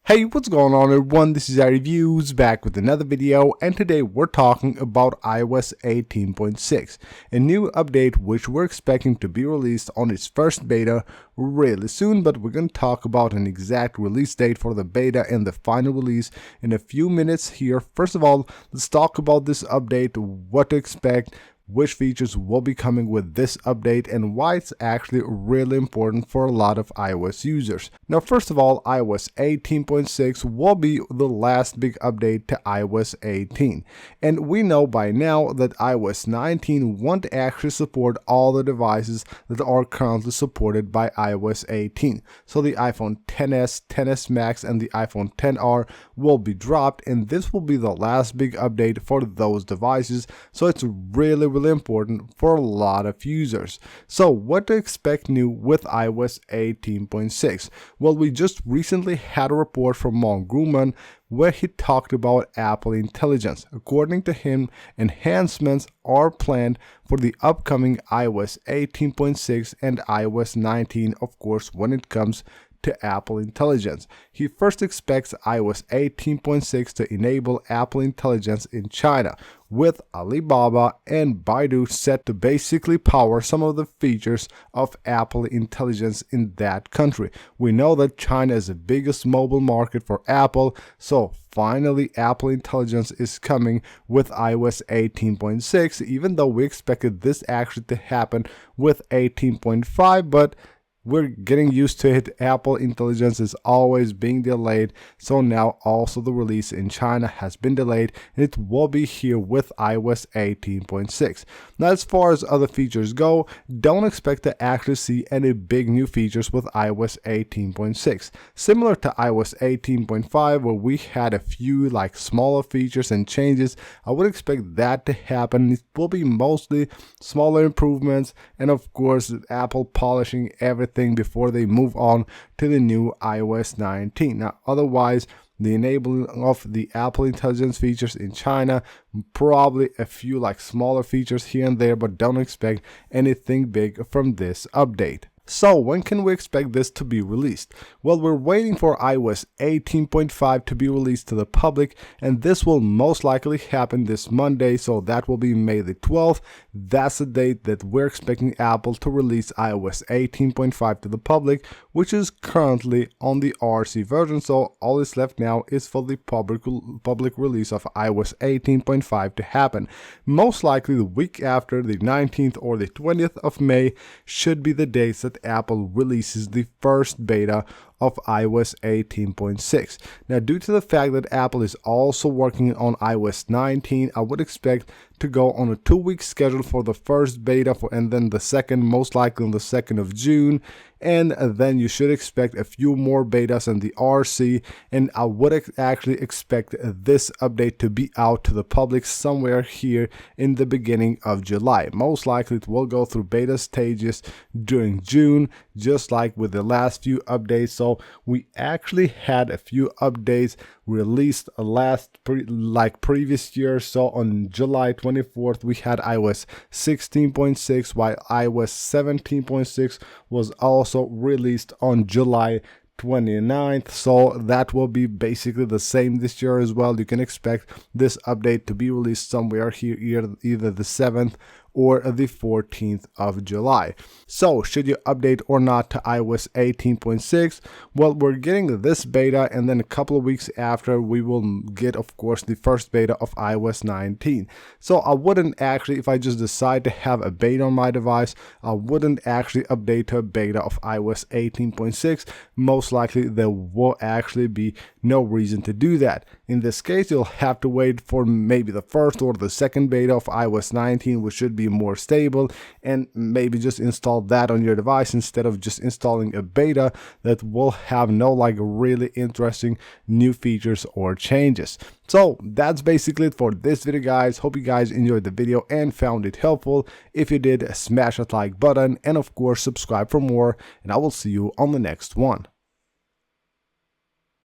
Hey, what's going on everyone? This is iReviews back with another video, and today we're talking about iOS 18.6, a new update which we're expecting to be released on its first beta really soon, but we're going to talk about an exact release date for the beta and the final release in a few minutes here. First of all, let's talk about this update, what to expect, which features will be coming with this update, and why it's actually really important for a lot of iOS users. Now, first of all, iOS 18.6 will be the last big update to iOS 18. And we know by now that iOS 19 won't actually support all the devices that are currently supported by iOS 18. So the iPhone XS, XS Max, and the iPhone XR will be dropped, and this will be the last big update for those devices. So it's really important for a lot of users. So what to expect new with iOS 18.6? Well, we just recently had a report from Mon Grumman where he talked about Apple Intelligence. According to him, enhancements are planned for the upcoming iOS 18.6 and iOS 19, of course, when it comes to Apple Intelligence. He first expects iOS 18.6 to enable Apple Intelligence in China, with Alibaba and Baidu set to basically power some of the features of Apple Intelligence in that country. We know that China is the biggest mobile market for Apple, so finally Apple Intelligence is coming with iOS 18.6, even though we expected this actually to happen with 18.5, but we're getting used to it. Apple Intelligence is always being delayed, so now also the release in China has been delayed, and it will be here with iOS 18.6. Now, as far as other features go, don't expect to actually see any big new features with iOS 18.6. Similar to iOS 18.5, where we had a few like smaller features and changes, I would expect that to happen. It will be mostly smaller improvements, and of course Apple polishing everything before they move on to the new iOS 19. Now, otherwise, the enabling of the Apple Intelligence features in China, probably a few like smaller features here and there, but don't expect anything big from this update. So when can we expect this to be released? Well, we're waiting for iOS 18.5 to be released to the public, and this will most likely happen this Monday, so that will be May the 12th. That's the date that we're expecting Apple to release iOS 18.5 to the public, which is currently on the RC version, so all that's left now is for the public release of iOS 18.5 to happen. Most likely the week after, the 19th or the 20th of May should be the dates that Apple releases the first beta of iOS 18.6. Now, due to the fact that Apple is also working on iOS 19, I would expect to go on a 2-week schedule for the first beta, and then the second, most likely on the 2nd of June, and then you should expect a few more betas in the RC, and I would actually expect this update to be out to the public somewhere here in the beginning of July. Most likely it will go through beta stages during June, just like with the last few updates. So we actually had a few updates released previous year. So on July 24th we had iOS 16.6, while iOS 17.6 was also released on July 29th, so that will be basically the same this year as well. You can expect this update to be released somewhere here, either the 7th or the 14th of July. So should you update or not to iOS 18.6? Well, we're getting this beta, and then a couple of weeks after we will get, of course, the first beta of iOS 19. So I wouldn't actually, if I just decide to have a beta on my device, I wouldn't actually update to a beta of iOS 18.6. Most likely there will actually be no reason to do that. In this case, you'll have to wait for maybe the first or the second beta of iOS 19, which should be more stable, and maybe just install that on your device instead of just installing a beta that will have no like really interesting new features or changes. So that's basically it for this video, guys. Hope you guys enjoyed the video and found it helpful. If you did, smash that like button, and of course subscribe for more, and I will see you on the next one.